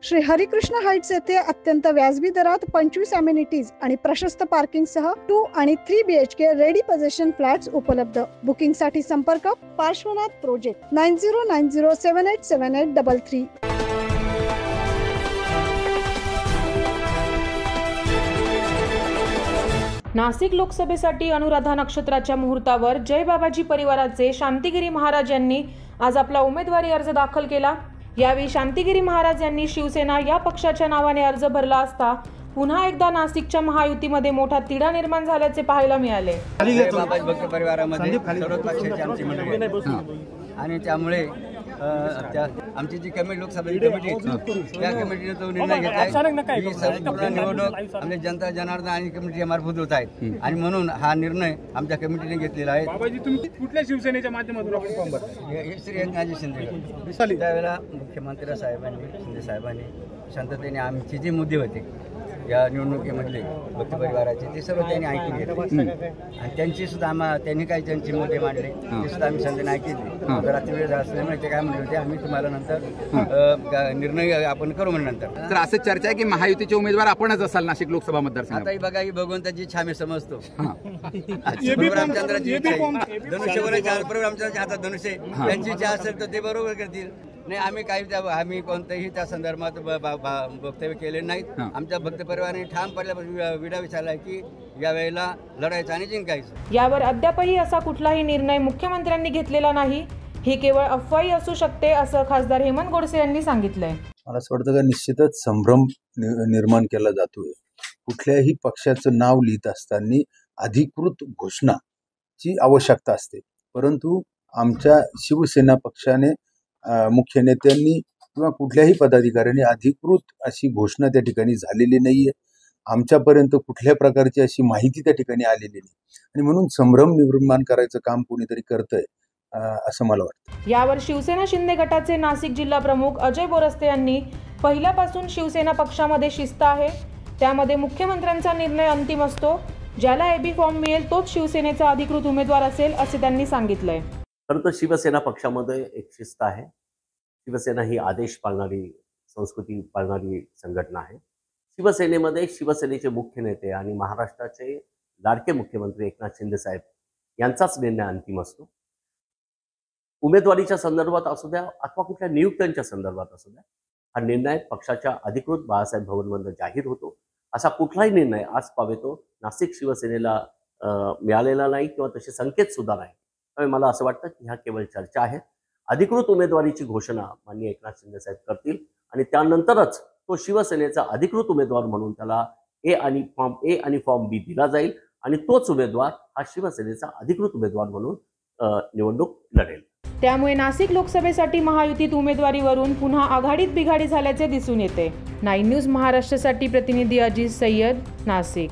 Shri Harikrishna Heights येथे अत्यंत व्याजबी दरात 25 अमेनिटीज आणि प्रशस्त पार्किंग सह 2 आणि 3 BHK रेडी पोझिशन फ्लॅट्स उपलब्ध। बुकिंग साठी संपर्क पार्श्वनाथ प्रोजेक्ट 9090787833। नाशिक लोकसभेसाठी अनुराधा नक्षत्राच्या मुहूर्तावर जय बाबाजी परिवाराचे शांतिगिरी महाराज यांनी आज आपला उमेदवारी अर्ज दाखल केला। यावेळी शांतिगिरी महाराज यांनी शिवसेना या पक्षाच्या नावाने अर्ज भरला असता पुन्हा एकदा नाशिकच्या महायुतीमध्ये मोठा तिढा निर्माण झाल्याचे पाहायला मिळाले। बाबाजी भक्त परिवारामध्ये सर्व पक्षाची आमची मंडळी आणि त्यामुळे आमची जी कमिटी लोकसभेची कमिटी त्या कमिटीने तो निर्णय घेतला। ही संपूर्ण निवडणूक आमच्या जनता जनार्दन आणि कमिटीच्या मार्फत होत आहे आणि म्हणून हा निर्णय आमच्या कमिटीने घेतलेला आहे। बाबाजी तुम्ही कुठल्या शिवसेनेच्या माध्यमातून आपण फॉर्म भरता? हे श्री एकनाथजी शिंदे त्यावेळेला मुख्यमंत्री साहेबांनी शिंदे साहेबांनी शांततेने आमचे जे मुद्दे होते या निवडणुकीमधले भक्त परिवाराचे ते सर्व त्यांनी ऐकून घेतले आणि त्यांची सुद्धा त्यांनी काही त्यांचे मुद्दे मांडले ते सुद्धा आम्ही शांततेने ऐकले। रात्री वेळ असल्यामुळे ते काय म्हणले होते आम्ही तुम्हाला नंतर निर्णय आपण करू म्हणून नंतर। तर असं चर्चा आहे की महायुतीचे उमेदवार आपणच असाल नाशिक लोकसभा मतदारसंघात। आता बघा ही भगवंताची छामी समजतो। रामचंद्राची धनुष्यवराच्या रामचंद्राच्या हातात धनुष्य त्यांची इच्छा असेल तर ते बरोबर करतील। नाही आम्ही कोणतेही त्या संदर्भात वक्तव्य केले नाहीत। आमच्या भक्त परिवाराने ठाम पडल्यापासून विडा विचारला की या वेळेला लढायचं आणि जिंकायचं। यावर अद्यापही असा कुठलाही निर्णय मुख्यमंत्र्यांनी घेतलेला नाही, ही केवळ अफवाही असू शकते असं खासदार हेमंत गोडसे यांनी सांगितलंय। मला असं वाटतं का निश्चितच संभ्रम निर्माण केला जातोय। कुठल्याही पक्षाचं नाव लिहित असताना अधिकृत घोषणाची आवश्यकता असते, परंतु आमच्या शिवसेना पक्षाने मुख्य नेत्यांनी किंवा कुठल्याही पदाधिकाऱ्यांनी अधिकृत अशी घोषणा त्या ठिकाणी झालेली नाहीये। आमच्यापर्यंत कुठल्या प्रकारची अशी माहिती त्या ठिकाणी आलेली नाही आणि म्हणून संभ्रम निर्माण करायचं काम कोणीतरी करतंय असं मला वाटतं। यावर शिवसेना शिंदे गटाचे नाशिक जिल्हा प्रमुख अजय बोरस्ते यांनी पहिल्यापासून शिवसेना पक्षामध्ये शिस्त आहे, त्यामध्ये मुख्यमंत्र्यांचा निर्णय अंतिम असतो, ज्याला एबी फॉर्म मिळेल तोच शिवसेनेचा अधिकृत उमेदवार असेल असे त्यांनी सांगितलंय। खरं तर शिवसेना पक्षामध्ये एक शिस्त आहे। शिवसेना ही आदेश पाळणारी संस्कृती पाळणारी संघटना आहे। शिवसेनेमध्ये शिवसेनेचे मुख्य नेते आणि महाराष्ट्राचे लाडके मुख्यमंत्री एकनाथ शिंदे साहेब यांचाच निर्णय अंतिम असतो। उमेदवारीच्या संदर्भात असू द्या अथवा कुठल्या नियुक्त्यांच्या संदर्भात असू द्या, हा निर्णय पक्षाच्या अधिकृत बाळासाहेब भवनमधून जाहीर होतो। असा कुठलाही निर्णय आज पावेतो नाशिक शिवसेनेला मिळालेला नाही किंवा तसे संकेत सुद्धा नाही। त्यामुळे मला असं वाटतं की ह्या केवळ चर्चा आहेत। अधिकृत उमेदवारीची घोषणा माननीय एकनाथ शिंदे साहेब करतील आणि त्यानंतरच तो शिवसेनेचा अधिकृत उमेदवार म्हणून त्याला फॉर्म ए आणि फॉर्म बी दिला जाईल आणि तोच उमेदवार हा शिवसेनेचा अधिकृत उमेदवार म्हणून निवडणूक लढेल। त्यामुळे नाशिक लोकसभेसाठी महायुतीत उमेदवारीवरून पुन्हा आघाडीत बिघाडी झाल्याचे दिसून येते। 9 न्यूज महाराष्ट्रासाठी प्रतिनिधी अजित सय्यद, नाशिक।